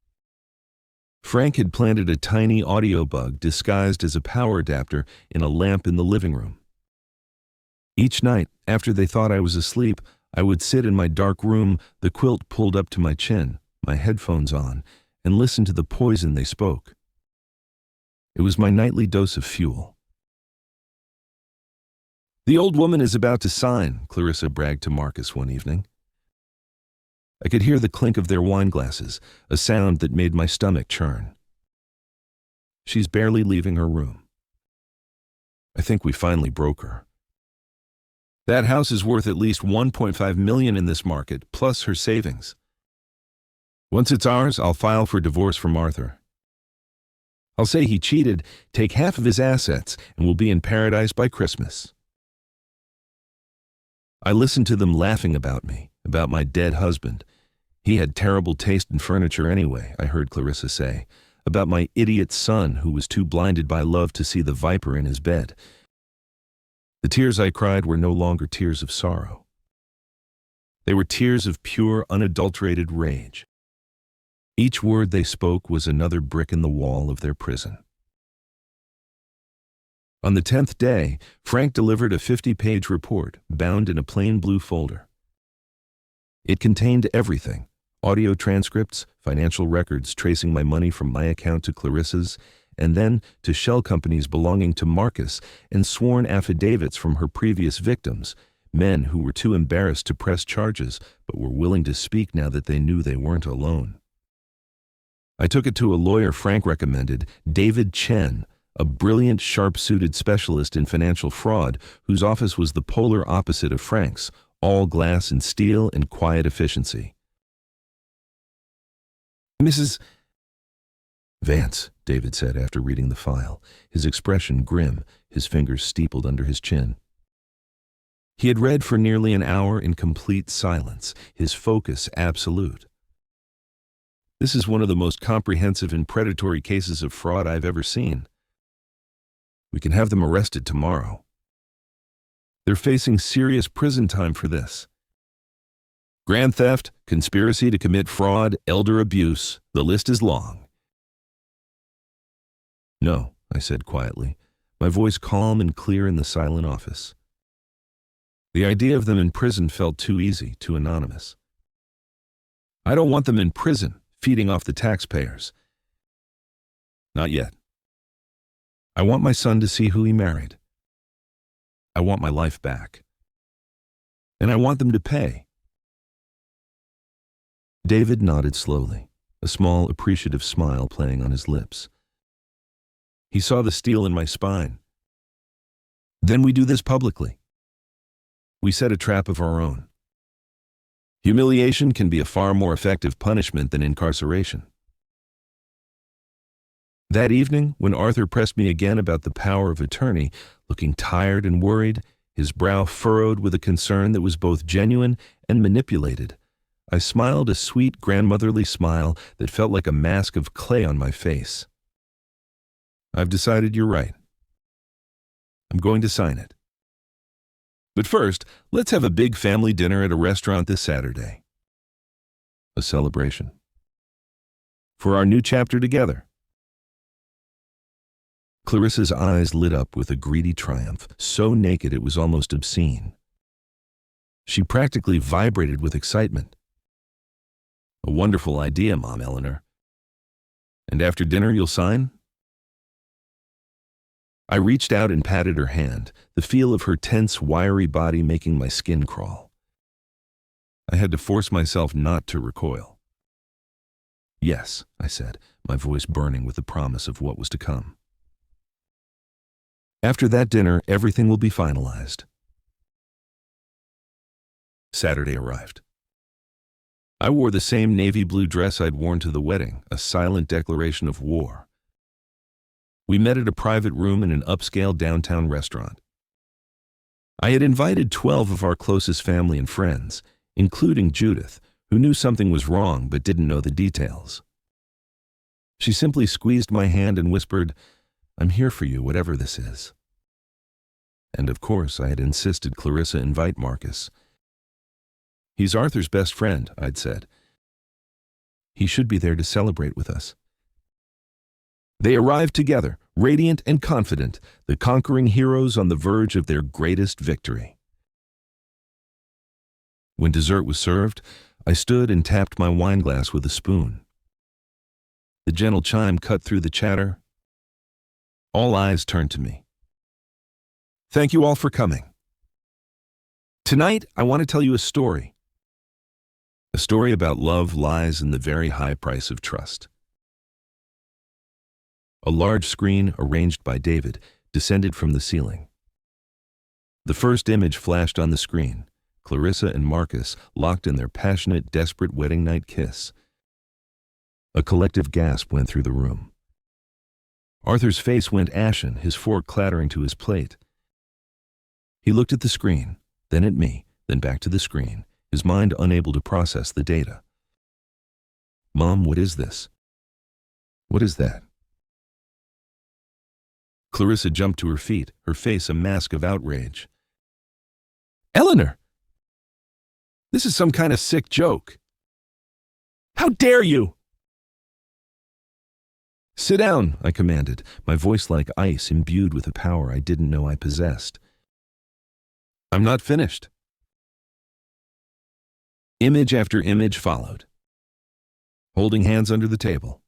Frank had planted a tiny audio bug disguised as a power adapter in a lamp in the living room. Each night, after they thought I was asleep, I would sit in my dark room, the quilt pulled up to my chin, my headphones on, and listen to the poison they spoke. It was my nightly dose of fuel. "The old woman is about to sign," Clarissa bragged to Marcus one evening. I could hear the clink of their wine glasses, a sound that made my stomach churn. "She's barely leaving her room. I think we finally broke her. That house is worth at least $1.5 million in this market, plus her savings. Once it's ours, I'll file for divorce from Arthur. I'll say he cheated, take half of his assets, and we'll be in paradise by Christmas." I listened to them laughing about me, about my dead husband. He had terrible taste in furniture anyway, I heard Clarissa say, about my idiot son who was too blinded by love to see the viper in his bed. The tears I cried were no longer tears of sorrow. They were tears of pure, unadulterated rage. Each word they spoke was another brick in the wall of their prison. On the 10th day, Frank delivered a 50-page report, bound in a plain blue folder. It contained everything: audio transcripts, financial records tracing my money from my account to Clarissa's, and then to shell companies belonging to Marcus, and sworn affidavits from her previous victims, men who were too embarrassed to press charges but were willing to speak now that they knew they weren't alone. I took it to a lawyer Frank recommended, David Chen, a brilliant, sharp-suited specialist in financial fraud whose office was the polar opposite of Frank's, all glass and steel and quiet efficiency. "Mrs. Vance," David said after reading the file, his expression grim, his fingers steepled under his chin. He had read for nearly an hour in complete silence, his focus absolute. "This is one of the most comprehensive and predatory cases of fraud I've ever seen. We can have them arrested tomorrow. They're facing serious prison time for this. Grand theft, conspiracy to commit fraud, elder abuse, the list is long." "No," I said quietly, my voice calm and clear in the silent office. The idea of them in prison felt too easy, too anonymous. "I don't want them in prison, feeding off the taxpayers. Not yet. I want my son to see who he married. I want my life back. And I want them to pay." David nodded slowly, a small, appreciative smile playing on his lips. He saw the steel in my spine. "Then we do this publicly. We set a trap of our own. Humiliation can be a far more effective punishment than incarceration." That evening, when Arthur pressed me again about the power of attorney, looking tired and worried, his brow furrowed with a concern that was both genuine and manipulated, I smiled a sweet grandmotherly smile that felt like a mask of clay on my face. "I've decided you're right. I'm going to sign it. But first, let's have a big family dinner at a restaurant this Saturday. A celebration. For our new chapter together." Clarissa's eyes lit up with a greedy triumph, so naked it was almost obscene. She practically vibrated with excitement. "A wonderful idea, Mom Eleanor. And after dinner you'll sign?" I reached out and patted her hand, the feel of her tense, wiry body making my skin crawl. I had to force myself not to recoil. "Yes," I said, my voice burning with the promise of what was to come. After that dinner, everything will be finalized. Saturday arrived. I wore the same navy blue dress I'd worn to the wedding, a silent declaration of war. We met at a private room in an upscale downtown restaurant. I had invited 12 of our closest family and friends, including Judith, who knew something was wrong but didn't know the details. She simply squeezed my hand and whispered, "I'm here for you, whatever this is." And of course, I had insisted Clarissa invite Marcus. "He's Arthur's best friend," I'd said. "He should be there to celebrate with us." They arrived together, radiant and confident, the conquering heroes on the verge of their greatest victory. When dessert was served, I stood and tapped my wineglass with a spoon. The gentle chime cut through the chatter. All eyes turned to me. "Thank you all for coming. Tonight, I want to tell you a story. A story about love lies in the very high price of trust." A large screen, arranged by David, descended from the ceiling. The first image flashed on the screen, Clarissa and Marcus locked in their passionate, desperate wedding night kiss. A collective gasp went through the room. Arthur's face went ashen, his fork clattering to his plate. He looked at the screen, then at me, then back to the screen, his mind unable to process the data. "Mom, what is this? What is that?" Clarissa jumped to her feet, her face a mask of outrage. "Eleanor! This is some kind of sick joke. How dare you!" "Sit down," I commanded, my voice like ice imbued with a power I didn't know I possessed. "I'm not finished." Image after image followed. Holding hands under the table.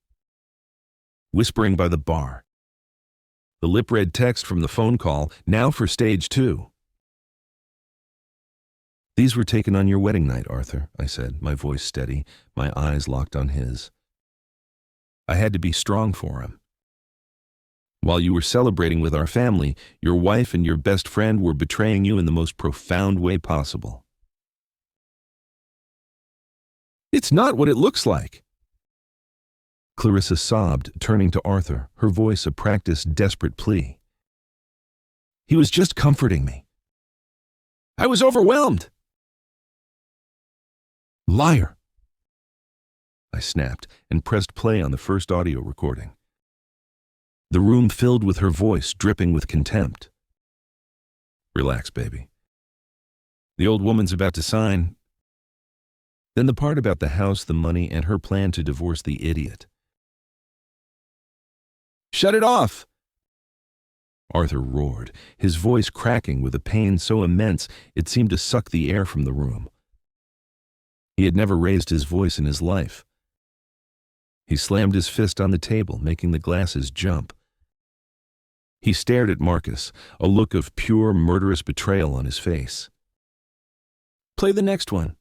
Whispering by the bar. The lip-read text from the phone call, "Now for stage 2. "These were taken on your wedding night, Arthur," I said, my voice steady, my eyes locked on his. "I had to be strong for him. While you were celebrating with our family, your wife and your best friend were betraying you in the most profound way possible." "It's not what it looks like." Clarissa sobbed, turning to Arthur, her voice a practiced, desperate plea. "He was just comforting me. I was overwhelmed." "Liar!" I snapped and pressed play on the first audio recording. The room filled with her voice, dripping with contempt. "Relax, baby. The old woman's about to sign." Then the part about the house, the money, and her plan to divorce the idiot. "Shut it off!" Arthur roared, his voice cracking with a pain so immense it seemed to suck the air from the room. He had never raised his voice in his life. He slammed his fist on the table, making the glasses jump. He stared at Marcus, a look of pure, murderous betrayal on his face. "Play the next one."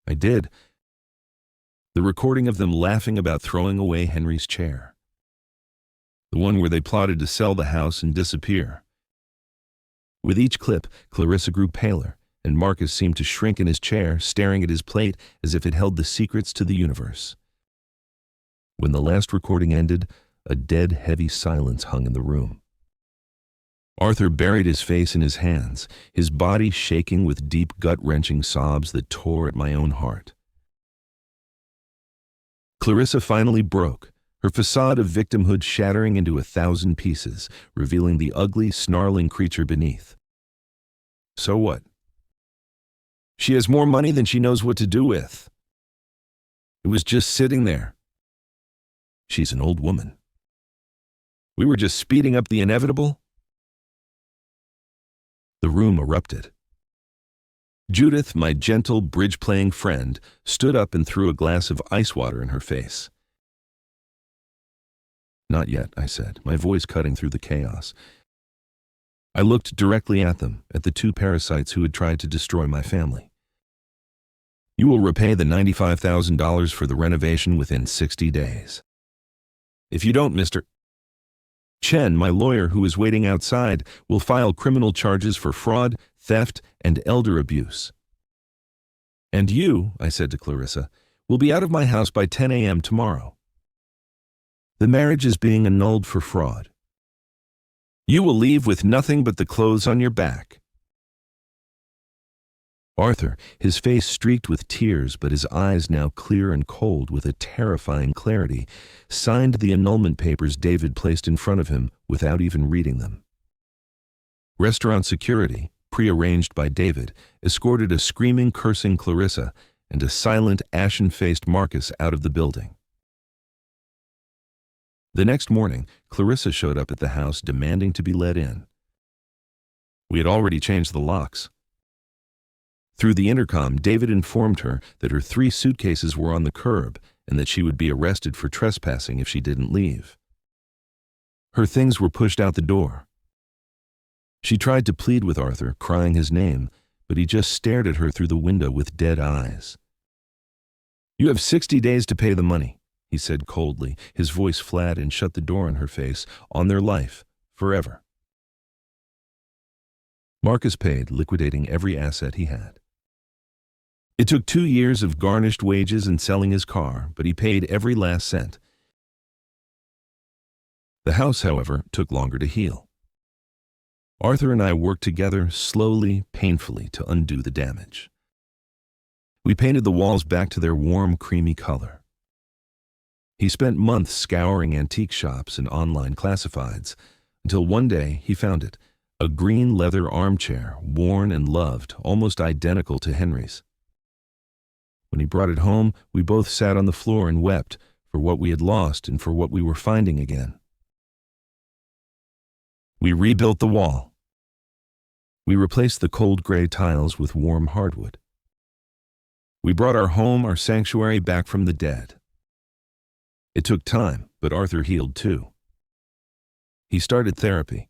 I did. The recording of them laughing about throwing away Henry's chair. The one where they plotted to sell the house and disappear. With each clip, Clarissa grew paler, and Marcus seemed to shrink in his chair, staring at his plate as if it held the secrets to the universe. When the last recording ended, a dead, heavy silence hung in the room. Arthur buried his face in his hands, his body shaking with deep, gut-wrenching sobs that tore at my own heart. Clarissa finally broke, her facade of victimhood shattering into 1,000 pieces, revealing the ugly, snarling creature beneath. So what? She has more money than she knows what to do with. It was just sitting there. She's an old woman. We were just speeding up the inevitable. The room erupted. Judith, my gentle, bridge-playing friend, stood up and threw a glass of ice water in her face. "Not yet," I said, my voice cutting through the chaos. I looked directly at them, at the 2 parasites who had tried to destroy my family. "You will repay the $95,000 for the renovation within 60 days. If you don't, Mr. Chen, my lawyer who is waiting outside, will file criminal charges for fraud, theft, and elder abuse. And you," I said to Clarissa, "will be out of my house by 10 a.m. tomorrow. The marriage is being annulled for fraud." You will leave with nothing but the clothes on your back. Arthur, his face streaked with tears but his eyes now clear and cold with a terrifying clarity, signed the annulment papers David placed in front of him without even reading them. Restaurant security, prearranged by David, escorted a screaming, cursing Clarissa and a silent, ashen-faced Marcus out of the building. The next morning, Clarissa showed up at the house demanding to be let in. We had already changed the locks. Through the intercom, David informed her that her 3 suitcases were on the curb and that she would be arrested for trespassing if she didn't leave. Her things were pushed out the door. She tried to plead with Arthur, crying his name, but he just stared at her through the window with dead eyes. "You have 60 days to pay the money," he said coldly, his voice flat, and shut the door in her face, on their life, forever. Marcus paid, liquidating every asset he had. It took 2 years of garnished wages and selling his car, but he paid every last cent. The house, however, took longer to heal. Arthur and I worked together slowly, painfully, to undo the damage. We painted the walls back to their warm, creamy color. He spent months scouring antique shops and online classifieds, until one day he found it, a green leather armchair, worn and loved, almost identical to Henry's. When he brought it home, we both sat on the floor and wept for what we had lost and for what we were finding again. We rebuilt the wall. We replaced the cold gray tiles with warm hardwood. We brought our home, our sanctuary, back from the dead. It took time, but Arthur healed too. He started therapy.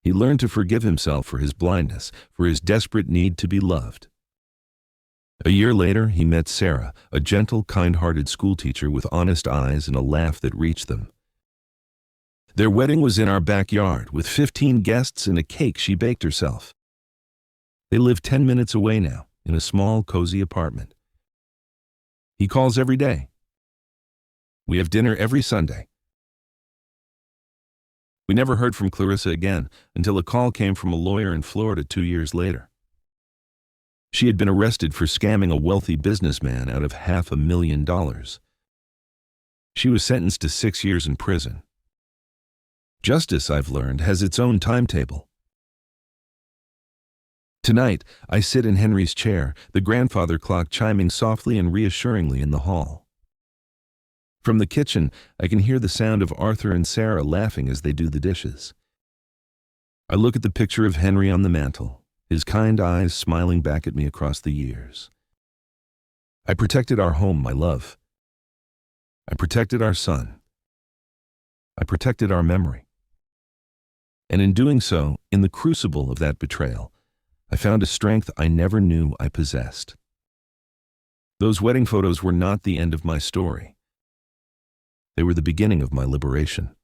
He learned to forgive himself for his blindness, for his desperate need to be loved. A year later, he met Sarah, a gentle, kind-hearted schoolteacher with honest eyes and a laugh that reached them. Their wedding was in our backyard, with 15 guests and a cake she baked herself. They live 10 minutes away now, in a small, cozy apartment. He calls every day. We have dinner every Sunday. We never heard from Clarissa again until a call came from a lawyer in Florida 2 years later. She had been arrested for scamming a wealthy businessman out of $500,000. She was sentenced to 6 years in prison. Justice, I've learned, has its own timetable. Tonight, I sit in Henry's chair, the grandfather clock chiming softly and reassuringly in the hall. From the kitchen, I can hear the sound of Arthur and Sarah laughing as they do the dishes. I look at the picture of Henry on the mantel, his kind eyes smiling back at me across the years. I protected our home, my love. I protected our son. I protected our memory. And in doing so, in the crucible of that betrayal, I found a strength I never knew I possessed. Those wedding photos were not the end of my story. They were the beginning of my liberation.